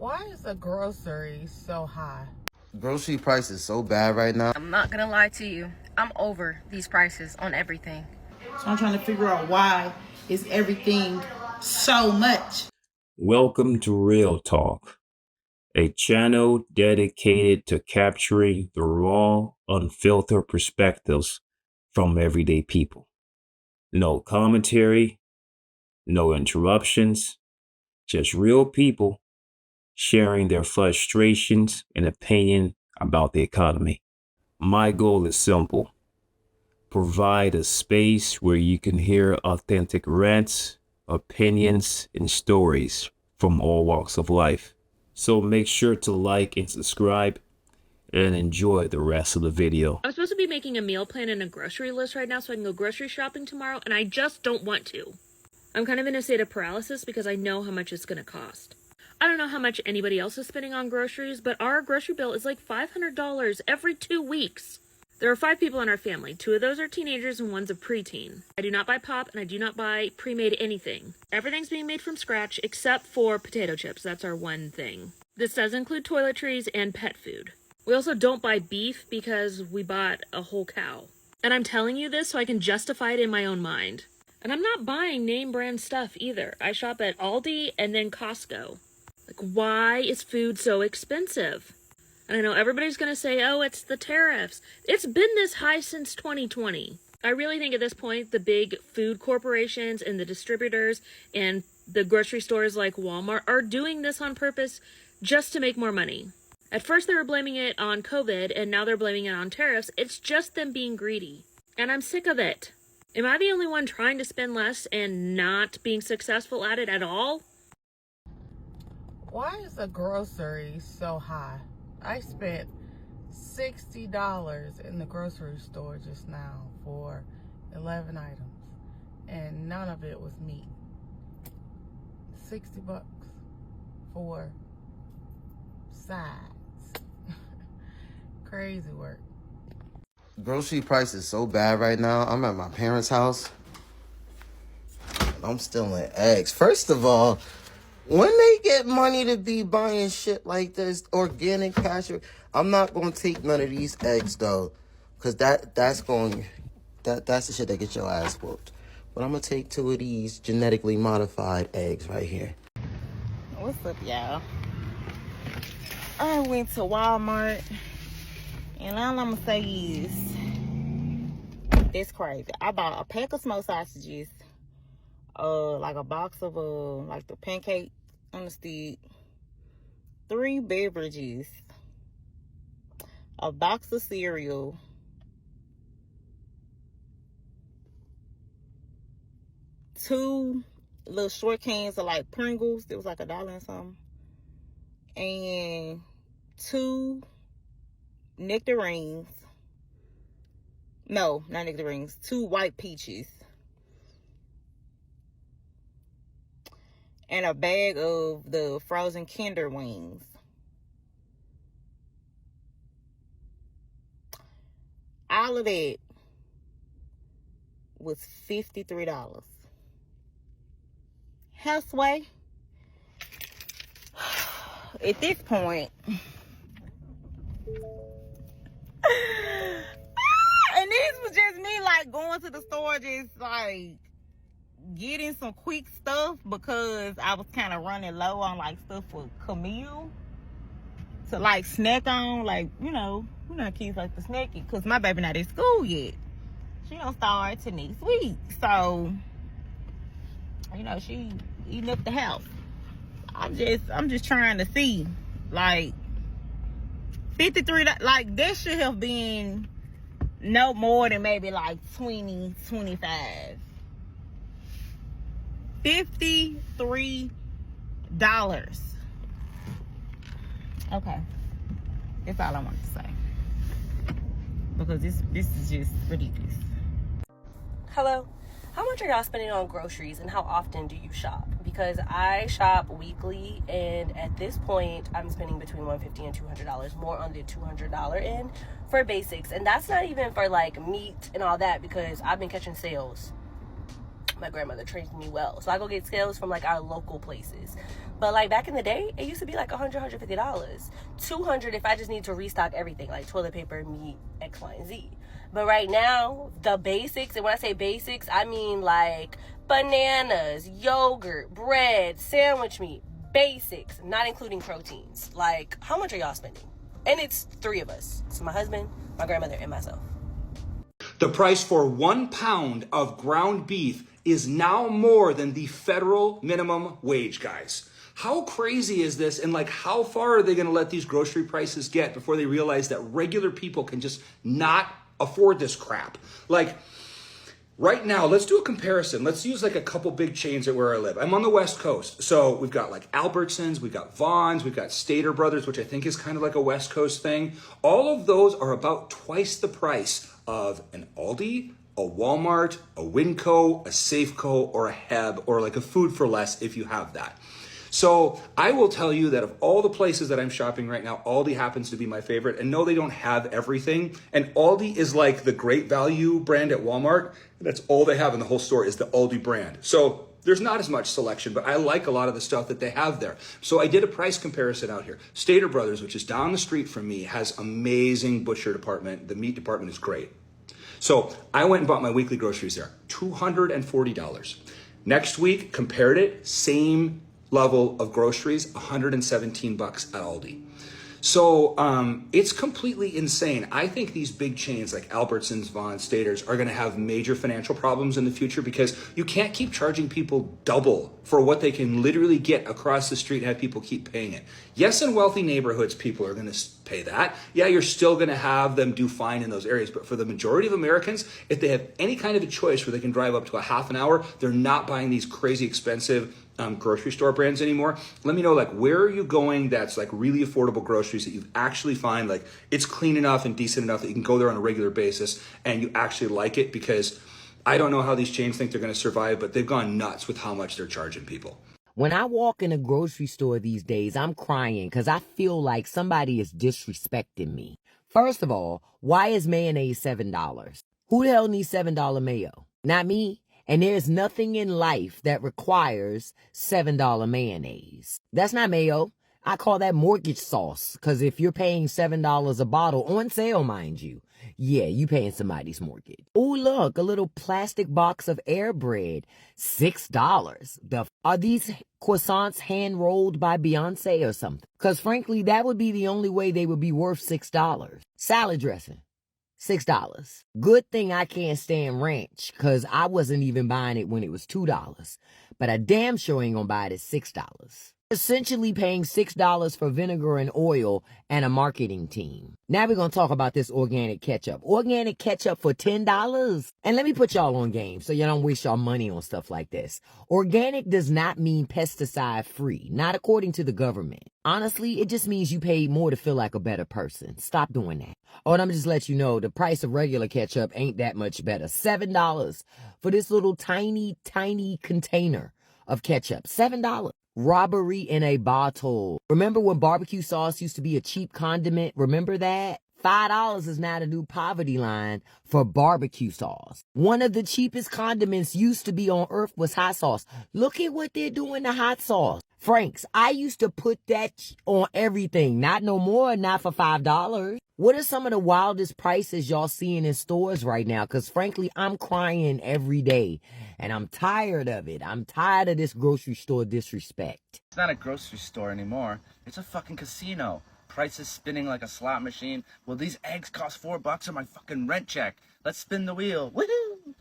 Why is the grocery so high? Grocery price is so bad right now. I'm not gonna lie to you. I'm over these prices on everything. So I'm trying to figure out why is everything so much. Welcome to Real Talk, a channel dedicated to capturing the raw, unfiltered perspectives from everyday people. No commentary, no interruptions, just real people sharing their frustrations and opinion about the economy. My goal is simple: provide a space where you can hear authentic rants, opinions, and stories from all walks of life. So make sure to like and subscribe and enjoy the rest of the video. I'm supposed to be making a meal plan and a grocery list right now so I can go grocery shopping tomorrow, and I just don't want to. I'm kind of in a state of paralysis because I know how much it's going to cost. I don't know how much anybody else is spending on groceries, but our grocery bill is like $500 every 2 weeks. There are 5 people in our family. 2 of those are teenagers and 1's a preteen. I do not buy pop and I do not buy pre-made anything. Everything's being made from scratch except for potato chips. That's our one thing. This does include toiletries and pet food. We also don't buy beef because we bought a whole cow. And I'm telling you this so I can justify it in my own mind. And I'm not buying name brand stuff either. I shop at Aldi and then Costco. Like, why is food so expensive? And I know everybody's going to say, oh, it's the tariffs. It's been this high since 2020. I really think at this point, the big food corporations and the distributors and the grocery stores like Walmart are doing this on purpose just to make more money. At first, they were blaming it on COVID, and now they're blaming it on tariffs. It's just them being greedy. And I'm sick of it. Am I the only one trying to spend less and not being successful at it at all? Why is the grocery so high? I spent $60 in the grocery store just now for 11 items, and none of it was meat. $60 for sides. Crazy work. Grocery price is so bad right now. I'm at my parents' house. I'm stealing eggs. First of all, when they get money to be buying shit like this, organic pasture, I'm not going to take none of these eggs, though. Because that's the shit that gets your ass whooped. But I'm going to take 2 of these genetically modified eggs right here. What's up, y'all? I went to Walmart, and all I'm going to say is, it's crazy. I bought a pack of smoked sausages, like a box of like the pancake on the stick, 3 beverages, a box of cereal, two little short cans of like Pringles. It was like $1 and something, and 2 nectarines. No, not nectarines. 2 white peaches. And a bag of the frozen Kinder wings. All of that was $53. Houseway, at this point, and this was just me like going to the store, just like getting some quick stuff because I was kind of running low on like stuff for Camille to like snack on, like, you know kids like to snack it because my baby not in school yet. She don't start till next week, so she eating up the house. I'm just trying to see, like, $53, like that should have been no more than maybe like 20, 25. $53. Okay, that's all I wanted to say, because this is just ridiculous. Hello. How much are y'all spending on groceries and how often do you shop? Because I shop weekly, and at this point I'm spending between $150 and $200, more on the $200 end for basics. And that's not even for like meat and all that, because I've been catching sales. My grandmother trained me well. So I go get scales from like our local places. But like back in the day, it used to be like $100, $150. $200 if I just need to restock everything, like toilet paper, meat, X, Y, and Z. But right now, the basics, and when I say basics, I mean like bananas, yogurt, bread, sandwich meat, basics, not including proteins. Like, how much are y'all spending? And it's 3 of us. It's my husband, my grandmother, and myself. The price for 1 pound of ground beef is now more than the federal minimum wage, guys. How crazy is this? And like, how far are they going to let these grocery prices get before they realize that regular people can just not afford this crap? Like, right now, let's do a comparison. Let's use like a couple big chains at where I live. I'm on the West Coast. So we've got like Albertsons, we've got Vons, we've got Stater Brothers, which I think is kind of like a West Coast thing. All of those are about twice the price of an Aldi, a Walmart, a Winco, a Safeco, or a Heb, or like a Food for Less if you have that. So I will tell you that of all the places that I'm shopping right now, Aldi happens to be my favorite. And no, they don't have everything. And Aldi is like the great value brand at Walmart. That's all they have in the whole store is the Aldi brand. So there's not as much selection, but I like a lot of the stuff that they have there. So I did a price comparison out here. Stater Brothers, which is down the street from me, has amazing butcher department. The meat department is great. So I went and bought my weekly groceries there, $240. Next week, compared it, same level of groceries, $117 at Aldi. So it's completely insane. I think these big chains like Albertsons, Vons, Staters are going to have major financial problems in the future because you can't keep charging people double for what they can literally get across the street and have people keep paying it. Yes, in wealthy neighborhoods, people are going to pay that. Yeah, you're still going to have them do fine in those areas. But for the majority of Americans, if they have any kind of a choice where they can drive up to a half an hour, they're not buying these crazy expensive grocery store brands anymore. Let me know, like, where are you going that's like really affordable groceries that you actually find like it's clean enough and decent enough that you can go there on a regular basis and you actually like it? Because I don't know how these chains think they're going to survive, but they've gone nuts with how much they're charging people. When I walk in a grocery store these days, I'm crying because I feel like somebody is disrespecting me. First of all, why is mayonnaise $7? Who the hell needs $7 mayo? Not me. And there's nothing in life that requires $7 mayonnaise. That's not mayo. I call that mortgage sauce. Because if you're paying $7 a bottle, on sale, mind you, yeah, you paying somebody's mortgage. Oh, look, a little plastic box of air bread, $6. Are these croissants hand rolled by Beyonce or something? Because frankly, that would be the only way they would be worth $6. Salad dressing. $6. Good thing I can't stand ranch, because I wasn't even buying it when it was $2. But I damn sure ain't gonna buy it at $6. Essentially paying $6 for vinegar and oil and a marketing team. Now we're gonna talk about this organic ketchup. Organic ketchup for $10? And let me put y'all on game so you don't waste your money on stuff like this. Organic does not mean pesticide free, not according to the government. Honestly, it just means you paid more to feel like a better person. Stop doing that. Oh, and I'm just let you know, the price of regular ketchup ain't that much better. $7 for this little tiny, tiny container of ketchup. $7. Robbery in a bottle. Remember when barbecue sauce used to be a cheap condiment? Remember that? $5 is now the new poverty line for barbecue sauce. One of the cheapest condiments used to be on earth was hot sauce. Look at what they're doing to hot sauce. Frank's, I used to put that on everything. Not no more, not for $5. What are some of the wildest prices y'all seeing in stores right now? Because frankly, I'm crying every day. And I'm tired of it. I'm tired of this grocery store disrespect. It's not a grocery store anymore. It's a fucking casino. Prices spinning like a slot machine. Will these eggs cost $4 or my fucking rent check? Let's spin the wheel. Woohoo!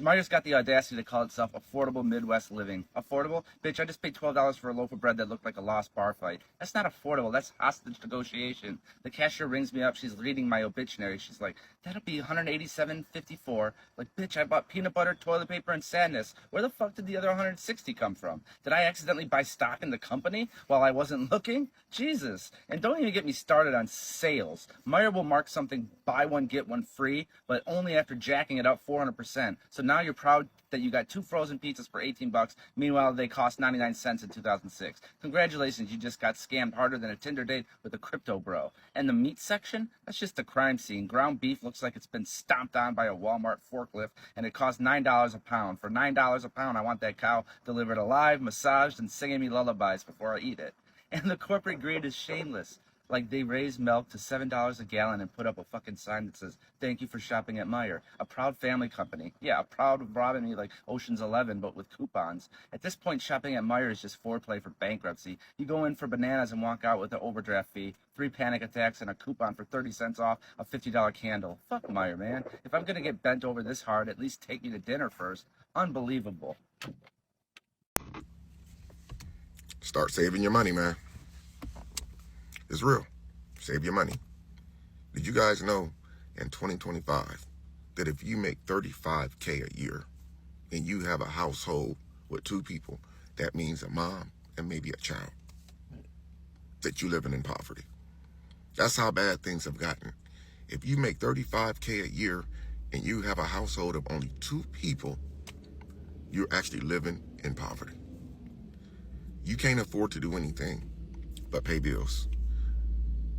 Meyer's got the audacity to call itself affordable Midwest living. Affordable? Bitch, I just paid $12 for a loaf of bread that looked like a lost bar fight. That's not affordable. That's hostage negotiation. The cashier rings me up. She's reading my obituary. She's like, that'll be $187.54. Like, bitch, I bought peanut butter, toilet paper, and sadness. Where the fuck did the other $160 come from? Did I accidentally buy stock in the company while I wasn't looking? Jesus. And don't even get me started on sales. Meyer will mark something buy one, get one free, but only after jacking it up 400%. then. So now you're proud that you got 2 frozen pizzas for 18 bucks. Meanwhile, they cost 99 cents in 2006. Congratulations, you just got scammed harder than a Tinder date with a crypto bro. And the meat section, that's just a crime scene. Ground beef looks like it's been stomped on by a Walmart forklift, and it costs $9 a pound. For $9 a pound, I want that cow delivered alive, massaged, and singing me lullabies before I eat it. And the corporate greed is shameless. Like, they raise milk to $7 a gallon and put up a fucking sign that says, "Thank you for shopping at Meijer." A proud family company. Yeah, proud of robbing me like Ocean's 11, but with coupons. At this point, shopping at Meijer is just foreplay for bankruptcy. You go in for bananas and walk out with an overdraft fee, 3 panic attacks, and a coupon for 30 cents off a $50 candle. Fuck Meijer, man. If I'm gonna get bent over this hard, at least take me to dinner first. Unbelievable. Start saving your money, man. It's real. Save your money. Did you guys know in 2025 that if you make $35K a year and you have a household with 2 people, that means a mom and maybe a child, that you're living in poverty? That's how bad things have gotten. If you make $35K a year and you have a household of only 2 people, you're actually living in poverty. You can't afford to do anything but pay bills.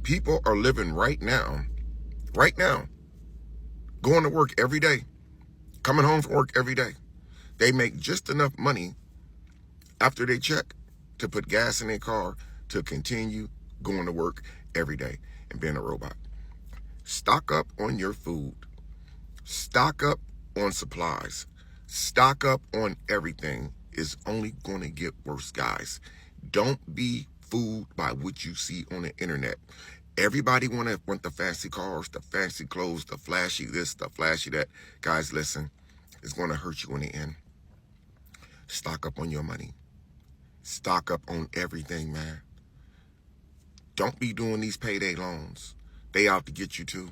People are living right now, going to work every day, coming home from work every day. They make just enough money after they check to put gas in their car to continue going to work every day and being a robot. Stock up on your food. Stock up on supplies. Stock up on everything. It's only going to get worse, guys. Don't be fooled by what you see on the internet. Everybody want the fancy cars, the fancy clothes, the flashy this, the flashy that. Guys, listen, it's going to hurt you in the end. Stock up on your money. Stock up on everything, man. Don't be doing these payday loans. They out to get you too.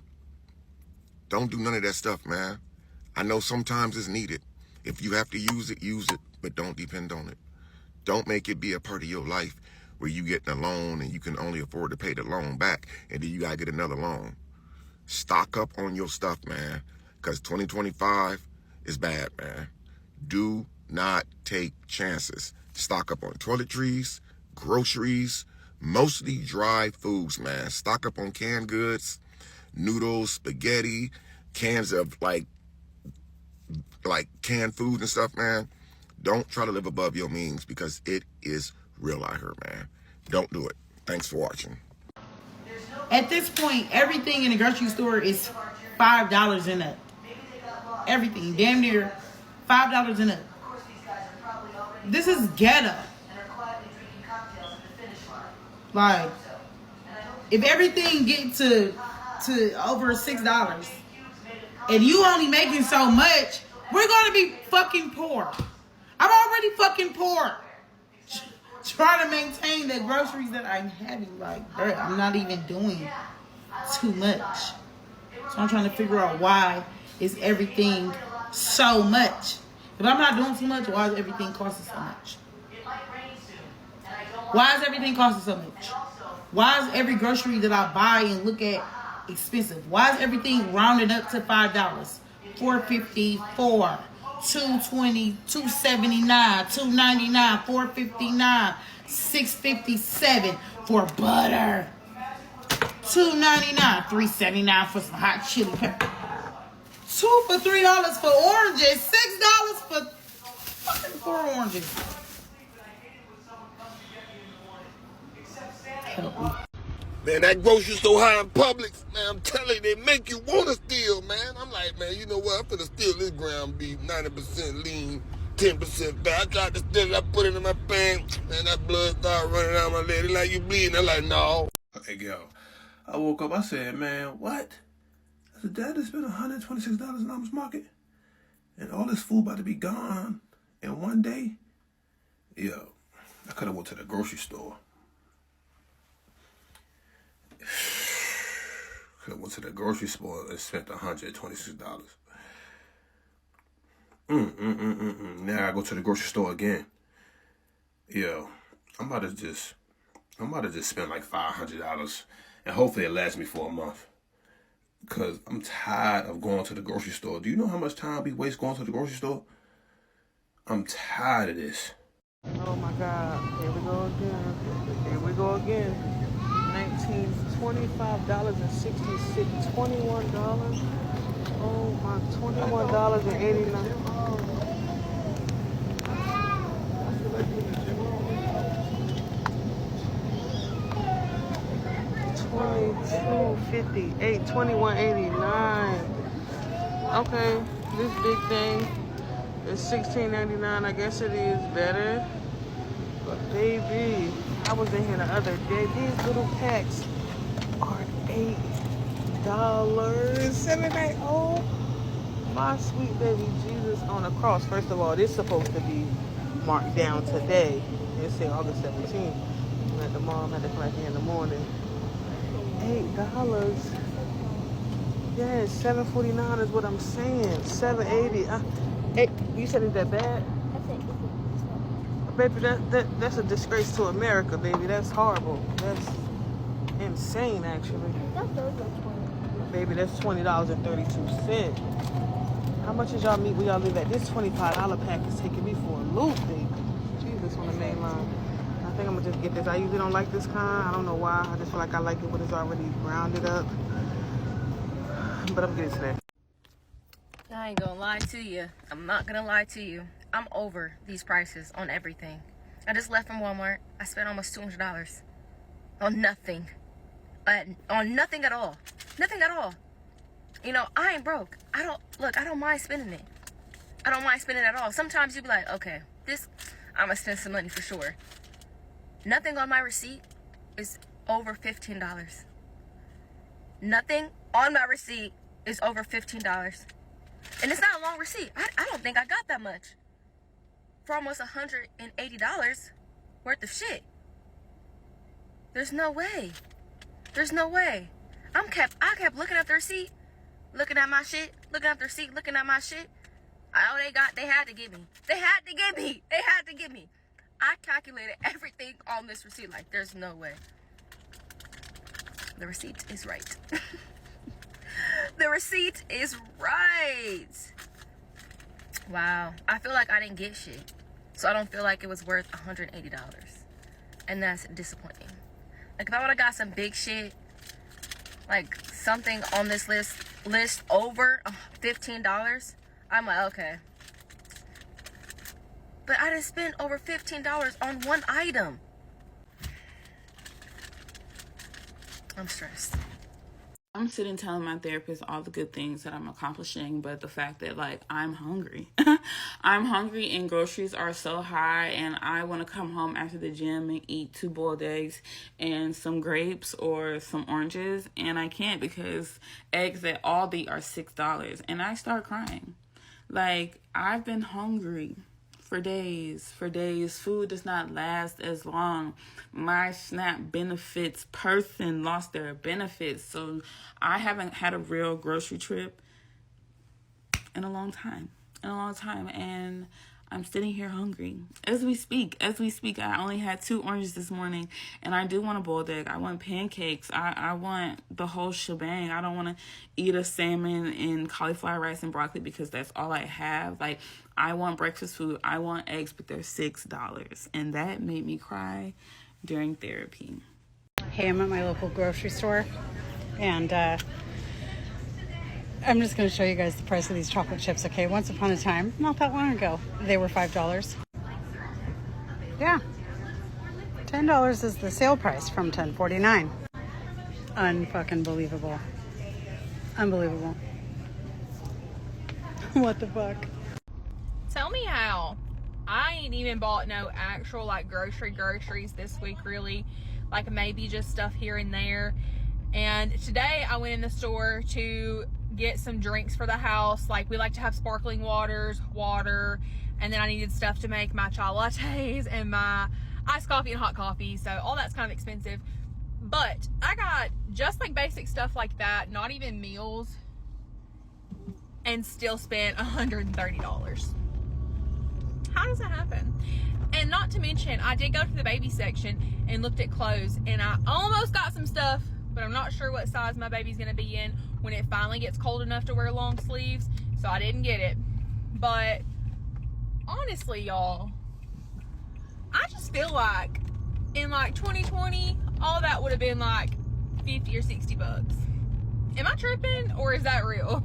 Don't do none of that stuff, man. I know sometimes it's needed. If you have to use it, but don't depend on it. Don't make it be a part of your life where you get a loan and you can only afford to pay the loan back and then you gotta get another loan. Stock up on your stuff, man, because 2025 is bad, man. Do not take chances. Stock up on toiletries, groceries, mostly dry foods, man. Stock up on canned goods, noodles, spaghetti, cans of like canned food and stuff, man. Don't try to live above your means because it is real out here, man. Don't do it. Thanks for watching. At this point, everything in the grocery store is $5 and up. Everything, damn near $5 and up. This is ghetto. Like, if everything get to over $6 and you only making so much, we're gonna be fucking poor. I'm already fucking poor. Trying to maintain the groceries that I'm having. Like, bro, I'm not even doing too much. So I'm trying to figure out why is everything so much. If I'm not doing too much, why is everything costing so much? Why is everything costing so much? Why is every grocery that I buy and look at expensive? Why is everything rounded up to $5? $4.54, $2.20, $2.79, $2.99, $4.59, $6.57 for butter, $2.99, $3.79 for some hot chili pepper, $2 for $3 for oranges, $6 for fucking 4 oranges. Help me. Man, that grocery store high in Publix, man, I'm telling you, they make you want to steal, man. I'm like, man, you know what? I'm finna steal this ground beef, 90% lean, 10% fat. I tried to steal it, I put it in my pants, man, that blood started running down my leg. They like, you bleeding? I'm like, no. Hey, yo, I woke up, I said, man, what? I said, Dad, they spent $126 in Almost Market? And all this food about to be gone in one day? Yo, I could have went to the grocery store. Could have went to the grocery store and spent $126. Now I go to the grocery store again. Yo, I'm about to just spend like $500, and hopefully it lasts me for a month. Because I'm tired of going to the grocery store. Do you know how much time we waste going to the grocery store? I'm tired of this. Oh my God, here we go again. Here we go again. $25.66, $21. Oh my, $21.89. $22.58, $21.89. Okay, this big thing is $16.99. I guess it is better. But baby, I was in here the other day. These little packs are $8. Oh, my sweet baby Jesus on the cross. First of all, this is supposed to be marked down today. It said August 17th. I'm at the mall. I had to come back here in the morning. $8. Yes, $7.49 is what I'm saying. $7.80. Hey, you said it's that bad? Baby, that's a disgrace to America, baby. That's horrible. That's insane, actually. Baby, that's $20.32. How much is y'all meat? We y'all live at? This $25 pack is taking me for a loop, baby. Jesus, on the main line. I think I'm gonna just get this. I usually don't like this kind. I don't know why. I just feel like I like it when it's already grounded up. But I'm getting today. I ain't gonna lie to you. I'm not gonna lie to you. I'm over these prices on everything. I just left from Walmart. I spent almost $200 on nothing. On nothing at all. Nothing at all. You know, I ain't broke. I don't mind spending it. I don't mind spending it at all. Sometimes you be like, okay, I'm gonna spend some money for sure. Nothing on my receipt is over $15. Nothing on my receipt is over $15. And it's not a long receipt. I don't think I got that much for almost $180 worth of shit. There's no way. There's no way. I kept looking at the receipt, looking at my shit, looking at the receipt, looking at my shit. All they had to give me. They had to give me. They had to give me. I calculated everything on this receipt. Like, there's no way. The receipt is right. The receipt is right. Wow. I feel like I didn't get shit. So I don't feel like it was worth $180. And that's disappointing. Like, if I would have got some big shit, like something on this list over $15, I'm like, okay. But I didn't spend over $15 on one item. I'm stressed. I'm sitting telling my therapist all the good things that I'm accomplishing, but the fact that, like, I'm hungry. I'm hungry and groceries are so high, and I want to come home after the gym and eat 2 boiled eggs and some grapes or some oranges, and I can't because eggs at Aldi are $6, and I start crying. Like, I've been hungry for days. Food does not last as long. My SNAP benefits person lost their benefits, so I haven't had a real grocery trip in a long time, and I'm sitting here hungry as we speak. I only had 2 oranges this morning, and I do want a boiled egg. I want pancakes. I want the whole shebang. I don't want to eat a salmon and cauliflower rice and broccoli because that's all I have. Like, I want breakfast food. I want eggs, but they're $6, and that made me cry during therapy. Hey, I'm at my local grocery store, and I'm just going to show you guys the price of these chocolate chips, okay? Once upon a time, not that long ago, they were $5. Yeah. $10 is the sale price from $10.49. Unfucking believable. Unbelievable. What the fuck? Tell me how. I ain't even bought no actual, like, groceries this week, really. Like, maybe just stuff here and there. And today I went in the store to get some drinks for the house. Like, we like to have sparkling water, and then I needed stuff to make my chai lattes and my iced coffee and hot coffee. So all that's kind of expensive. But I got just like basic stuff like that, not even meals, and still spent $130. How does that happen? And not to mention, I did go to the baby section and looked at clothes, and I almost got some stuff but I'm not sure what size my baby's gonna be in when it finally gets cold enough to wear long sleeves, so I didn't get it. But honestly, y'all, I just feel like in like 2020, all that would have been like 50 or 60 bucks. Am I tripping, or is that real?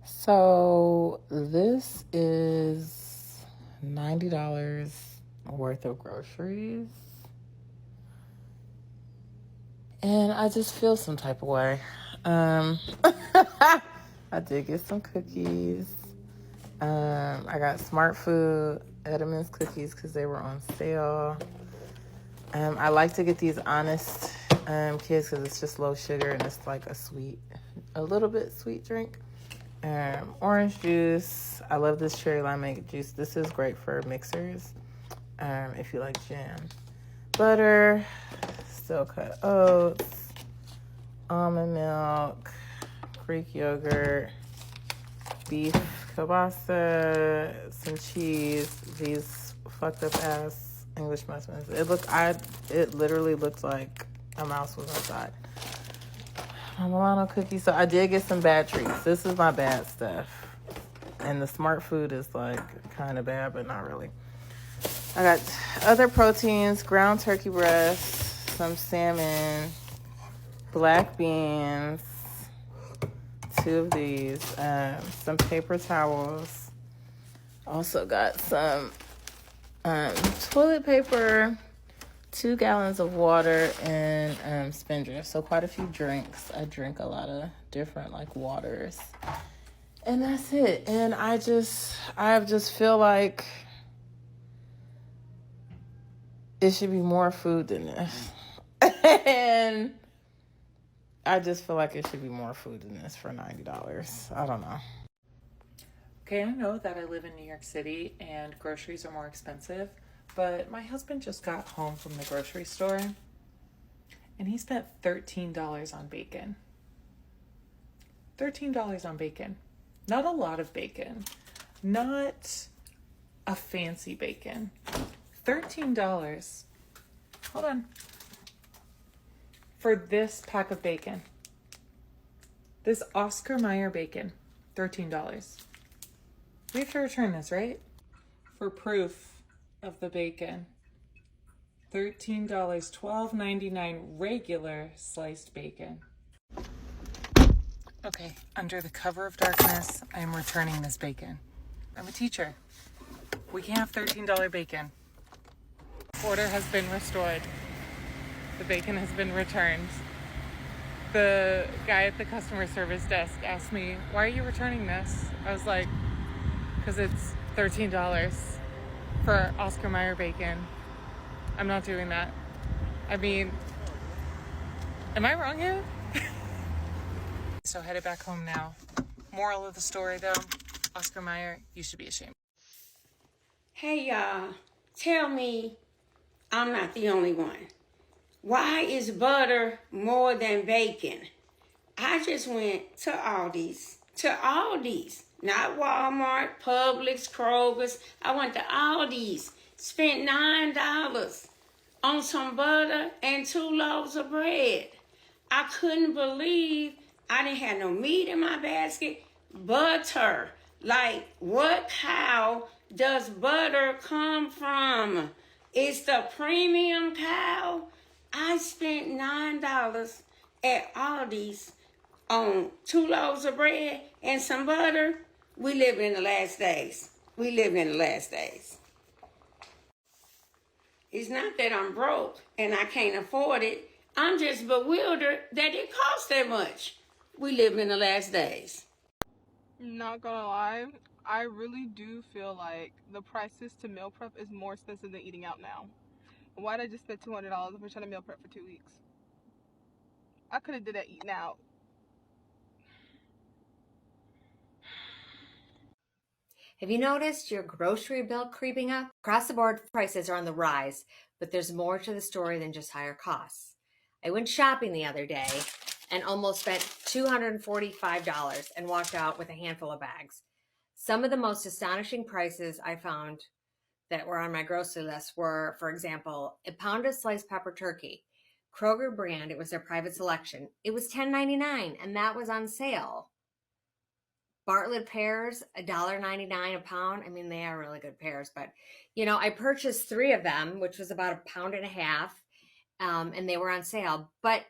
So this is $90 worth of groceries. And I just feel some type of way. I did get some cookies. I got Smart Food Edam's cookies because they were on sale. I like to get these Honest Kids because it's just low sugar and it's like a little bit sweet drink. Orange juice. I love this cherry limeade juice. This is great for mixers if you like jam. Butter, steel cut oats, almond milk, Greek yogurt, beef kielbasa, some cheese, these fucked up ass English muffins. It literally looked like a mouse was inside. Milano cookies. So I did get some bad treats. This is my bad stuff. And the Smart Food is like kind of bad, but not really. I got other proteins, ground turkey breast, some salmon, black beans, 2 of these, some paper towels. Also got some toilet paper, 2 gallons of water, and spindrift. So quite a few drinks. I drink a lot of different like waters. And that's it. And I just feel like it should be more food than this. And I just feel like it should be more food than this for $90. I don't know. Okay, I know that I live in New York City and groceries are more expensive, but my husband just got home from the grocery store and he spent $13 on bacon. $13 on bacon. Not a lot of bacon. Not a fancy bacon. $13. Hold on. For this pack of bacon. This Oscar Mayer bacon. $13. We have to return this, right? For proof of the bacon. $13, $12.99 regular sliced bacon. Okay, under the cover of darkness, I am returning this bacon. I'm a teacher. We can't have $13 bacon. Order has been restored. The bacon has been returned. The guy at the customer service desk asked me, why are you returning this? I was like, because it's $13 for Oscar Mayer bacon. I'm not doing that. I mean, am I wrong here? So headed back home now. Moral of the story though, Oscar Mayer, you should be ashamed. Hey y'all, tell me I'm not the only one. Why is butter more than bacon? I just went to Aldi's, not Walmart, Publix, Kroger's. I went to Aldi's, spent $9 on some butter and 2 loaves of bread. I couldn't believe I didn't have no meat in my basket. Butter. Like, what cow does butter come from? It's the premium cow. I spent $9 at Aldi's on 2 loaves of bread and some butter. We live in the last days. It's not that I'm broke and I can't afford it. I'm just bewildered that it costs that much. We live in the last days. Not gonna lie, I really do feel like the prices to meal prep is more expensive than eating out now. Why'd I just spend $200 if I'm trying to meal prep for 2 weeks? I could have did that eating out. Have you noticed your grocery bill creeping up? Across the board, prices are on the rise, but there's more to the story than just higher costs. I went shopping the other day and almost spent $245 and walked out with a handful of bags. Some of the most astonishing prices I found that were on my grocery list were, for example, a pound of sliced pepper turkey Kroger brand. It was their private selection. It was $10.99, and that was on sale. Bartlett pears, $1.99 a pound. I mean, they are really good pears, but I purchased 3 of them, which was about a pound and a half, and they were on sale. But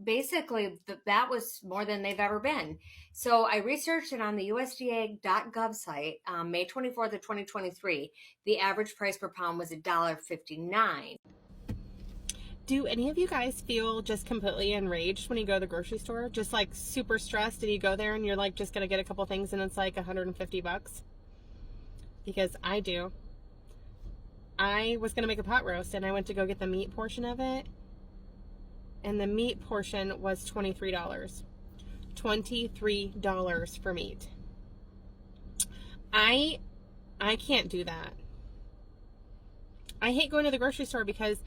basically, that was more than they've ever been. So I researched it on the USDA.gov site, May 24th of 2023. The average price per pound was $1.59. Do any of you guys feel just completely enraged when you go to the grocery store? Just like super stressed and you go there and you're like just gonna get a couple things and it's like $150? Because I do. I was gonna make a pot roast and I went to go get the meat portion of it, and the meat portion was $23. $23 for meat. I can't do that. I hate going to the grocery store because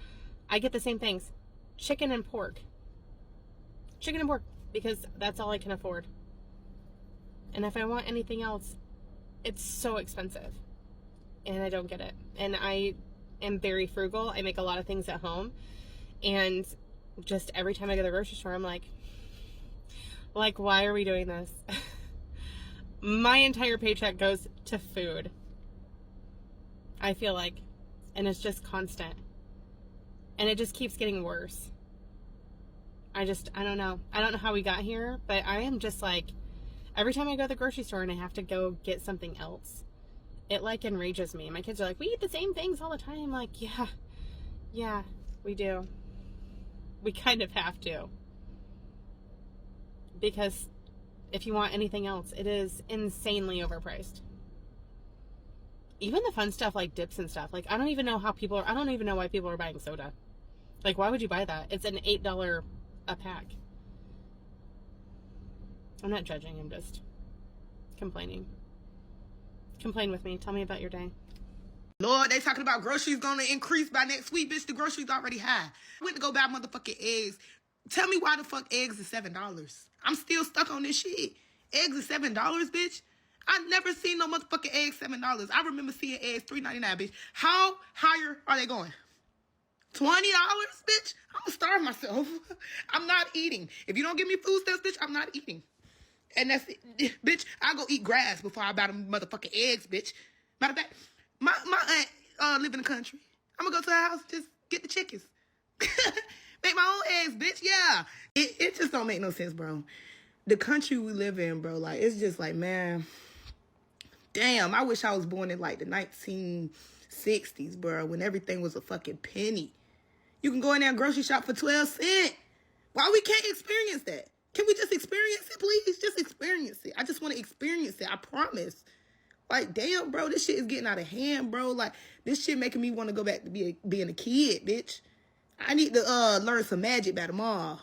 I get the same things. Chicken and pork. Chicken and pork, because that's all I can afford. And if I want anything else, it's so expensive. And I don't get it. And I am very frugal. I make a lot of things at home. And just every time I go to the grocery store, I'm like, why are we doing this? My entire paycheck goes to food, I feel like. And it's just constant. And it just keeps getting worse. I don't know. I don't know how we got here, but I am just like, every time I go to the grocery store and I have to go get something else, it like enrages me. My kids are like, we eat the same things all the time. I'm like, yeah, we do. We kind of have to. Because if you want anything else, it is insanely overpriced. Even the fun stuff like dips and stuff. Like, I don't even know why people are buying soda. Like, why would you buy that? It's an $8 a pack. I'm not judging, I'm just complaining. Complain with me. Tell me about your day. Lord, they talking about groceries gonna increase by next week. Bitch, the groceries already high. I went to go buy motherfucking eggs. Tell me why the fuck eggs is $7. I'm still stuck on this shit. Eggs is $7, bitch. I never seen no motherfucking eggs $7. I remember seeing eggs $3.99, bitch. How higher are they going? $20, bitch? I'm gonna starve myself. I'm not eating. If you don't give me food stamps, bitch, I'm not eating. And that's it. Bitch, I'll go eat grass before I buy them motherfucking eggs, bitch. Matter of fact, my aunt live in the country. I'm gonna go to her house and just get the chickens. Make my own eggs, bitch. Yeah. It just don't make no sense, bro. The country we live in, bro, like, it's just like, man, damn, I wish I was born in like the 1960s, bro, when everything was a fucking penny. You can go in there and grocery shop for 12 cents. Why we can't experience that? Can we just experience it, please? Just experience it. I just want to experience it. I promise. Like, damn, bro, this shit is getting out of hand, bro. Like, this shit making me want to go back to being a kid, bitch. I need to learn some magic by tomorrow.